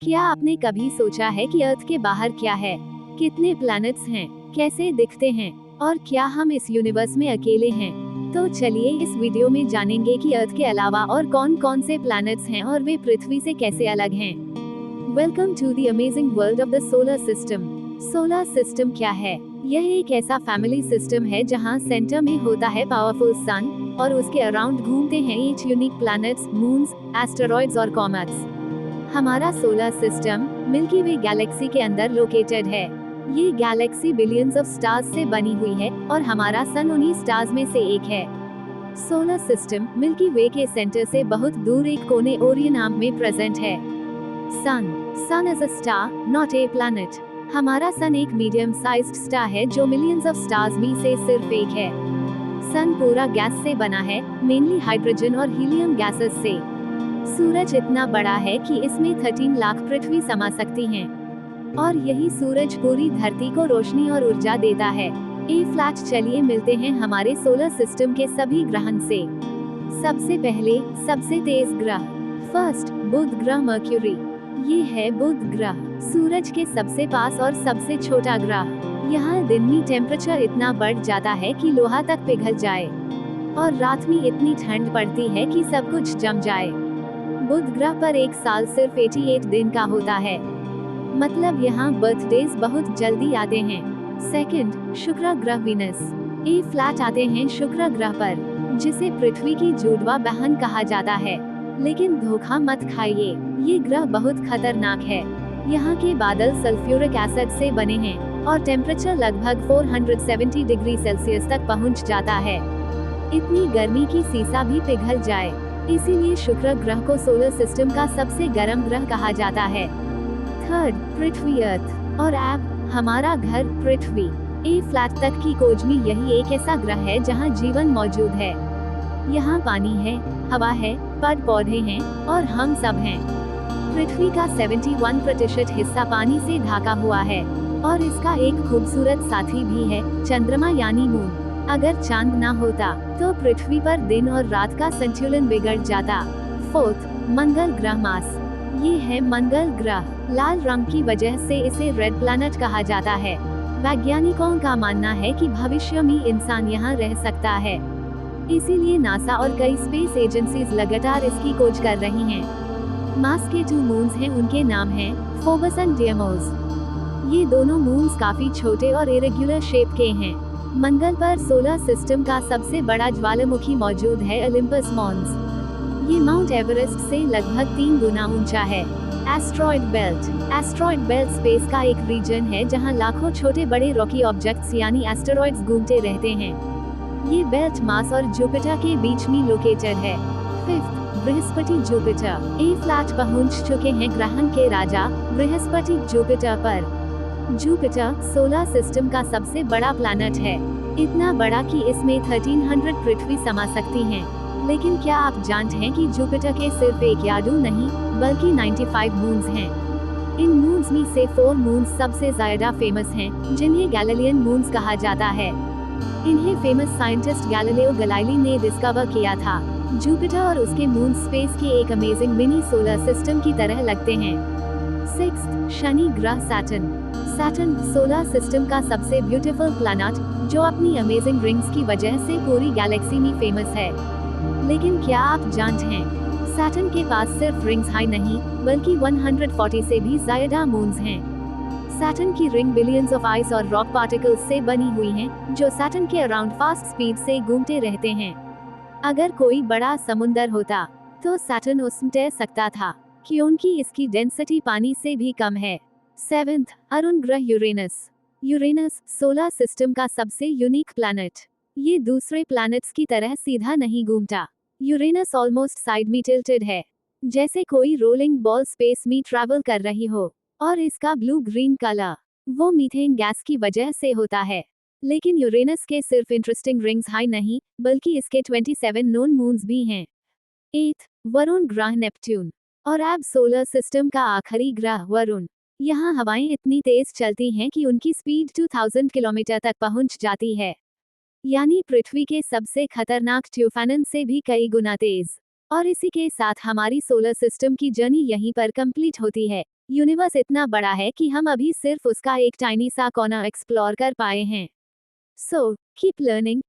क्या आपने कभी सोचा है कि अर्थ के बाहर क्या है? कितने प्लैनेट्स हैं? कैसे दिखते हैं? और क्या हम इस यूनिवर्स में अकेले हैं? तो चलिए इस वीडियो में जानेंगे कि अर्थ के अलावा और कौन कौन से प्लैनेट्स हैं और वे पृथ्वी से कैसे अलग हैं। Welcome to the amazing world of the solar system. Solar system क्या है? यह एक ऐसा फैमिली सिस्टम है जहां सेंटर में होता है पावरफुल सन और उसके अराउंड घूमते हैं eight unique planets, moons, asteroids और कॉमेट्स। हमारा solar system Milky Way galaxy के अंदर लोकेटेड है। ये गैलेक्सी बिलियंस ऑफ स्टार्स से बनी हुई है और हमारा सन उन्हीं स्टार्स में से एक है। सोलर सिस्टम मिल्की वे के सेंटर से बहुत दूर एक कोने ओरियन आर्म में प्रेजेंट है। Sun is a star, not a planet. हमारा सन एक मीडियम साइज्ड स्टार है जो मिलियंस ऑफ स्टार्स में से सिर्फ एक है। सन पूरा गैस से बना है, मेनली हाइड्रोजन और हीलियम गैसेस से। सूरज इतना बड़ा है कि इसमें 13 लाख पृथ्वी समा सकती हैं। और यही सूरज पूरी धरती को रोशनी और ऊर्जा देता है। ए फ्लैट चलिए मिलते हैं हमारे सोलर सिस्टम के सभी ग्रहण से। सबसे पहले सबसे तेज ग्रह, फर्स्ट बुध ग्रह मर्क्यूरी। ये है बुध ग्रह, सूरज के सबसे पास और सबसे छोटा ग्रह। यहाँ दिन में टेम्परेचर इतना बढ़ जाता है कि लोहा तक पिघल जाए और रात में इतनी ठंड पड़ती है कि सब कुछ जम जाए। बुध ग्रह पर एक साल सिर्फ 88 दिन का होता है, मतलब यहाँ बर्थडेज बहुत जल्दी आते हैं। सेकंड शुक्र ग्रह वीनस। ए फ्लैट आते हैं शुक्र ग्रह पर, जिसे पृथ्वी की जुड़वा बहन कहा जाता है। लेकिन धोखा मत खाइए, ये ग्रह बहुत खतरनाक है। यहाँ के बादल सल्फ्यूरिक एसिड से बने हैं और टेम्परेचर लगभग 470 डिग्री सेल्सियस तक पहुँच जाता है। इतनी गर्मी की सीसा भी पिघल जाए, इसीलिए शुक्र ग्रह को सोलर सिस्टम का सबसे गर्म ग्रह कहा जाता है। थर्ड पृथ्वी अर्थ और अब हमारा घर पृथ्वी। ए फ्लैट तक की खोज में यही एक ऐसा ग्रह है जहां जीवन मौजूद है। यहाँ पानी है, हवा है, पेड़ पौधे हैं और हम सब हैं। पृथ्वी का 71% हिस्सा पानी से ढका हुआ है और इसका एक खूबसूरत साथी भी है, चंद्रमा यानी मून। अगर चांद ना होता तो पृथ्वी पर दिन और रात का संतुलन बिगड़ जाता। फोर्थ मंगल ग्रह मास। ये है मंगल ग्रह, लाल रंग की वजह से इसे रेड प्लैनेट कहा जाता है। वैज्ञानिकों का मानना है कि भविष्य में इंसान यहाँ रह सकता है, इसीलिए नासा और कई स्पेस एजेंसीज लगातार इसकी खोज कर रही हैं। मार्स के 2 मून्स हैं, उनके नाम हैं फोबस एंड डियमोस। ये दोनों मून्स काफी छोटे और इरेगुलर शेप के हैं। मंगल पर सोलर सिस्टम का सबसे बड़ा ज्वालामुखी मौजूद है, ओलिम्पस मॉन्स। ये माउंट एवरेस्ट से लगभग 3 गुना ऊंचा है। एस्ट्रॉइड बेल्ट स्पेस का एक रीजन है जहां लाखों छोटे बड़े रॉकी ऑब्जेक्ट्स यानी एस्टेरॉइड्स घूमते रहते हैं। ये बेल्ट मार्स और जुपिटर के बीच में लोकेटेड है। Fifth Brihaspati Jupiter. ए फ्लैट पहुंच चुके हैं ग्रहण के राजा बृहस्पति जुपिटर पर। जुपिटर सोलर सिस्टम का सबसे बड़ा प्लैनेट है, इतना बड़ा कि इसमें 1300 पृथ्वी समा सकती हैं। लेकिन क्या आप जानते हैं कि जुपिटर के सिर्फ एक या 2 नहीं बल्कि 95 मून्स हैं। इन मून्स में से 4 मून्स सबसे ज्यादा फेमस हैं, जिन्हें गैलीलियन मून्स कहा जाता है। इन्हें फेमस साइंटिस्ट गैलीलियो गैलीली ने डिस्कवर किया था। जुपिटर और उसके मून स्पेस के एक अमेजिंग मिनी सोलर सिस्टम की तरह लगते हैं। सिक्स्थ शनि ग्रह सैटर्न सोलर सिस्टम का सबसे ब्यूटीफुल प्लैनेट, जो अपनी अमेजिंग रिंग्स की वजह से पूरी गैलेक्सी में फेमस है। लेकिन क्या आप जानते हैं, सैटर्न के पास सिर्फ रिंग्स हाई नहीं बल्कि 140 से भी ज्यादा मून्स हैं। सैटर्न की रिंग बिलियंस ऑफ आइस और रॉक पार्टिकल्स से बनी हुई हैं, जो सैटर्न के अराउंड फास्ट स्पीड से घूमते रहते हैं। अगर कोई बड़ा समुंदर होता तो सैटर्न उसमें तैर सकता था, क्योंकि इसकी डेंसिटी पानी से भी कम है। सेवेंथ अरुण ग्रह यूरेनस सोलर सिस्टम का सबसे यूनिक प्लैनेट। ये दूसरे प्लैनेट्स की तरह सीधा नहीं घूमता। यूरेनस ऑलमोस्ट साइड में टिल्टेड है, जैसे कोई रोलिंग बॉल स्पेस में ट्रैवल कर रही हो। और इसका ब्लू ग्रीन कलर वो मीथेन गैस की वजह से होता है। लेकिन यूरेनस के सिर्फ इंटरेस्टिंग रिंग्स हाई नहीं बल्कि इसके 27 नोन मून्स भी हैं। एथ वरुण ग्रह नेपट्यून और अब सोलर सिस्टम का आखिरी ग्रह वरुण। यहाँ हवाएं इतनी तेज चलती हैं कि उनकी स्पीड 2000 किलोमीटर तक पहुंच जाती है, यानी पृथ्वी के सबसे खतरनाक ट्यूफान से भी कई गुना तेज। और इसी के साथ हमारी सोलर सिस्टम की जर्नी यहीं पर कंप्लीट होती है। यूनिवर्स इतना बड़ा है कि हम अभी सिर्फ उसका एक टाइनी सा कोना एक्सप्लोर कर पाए हैं। So keep learning,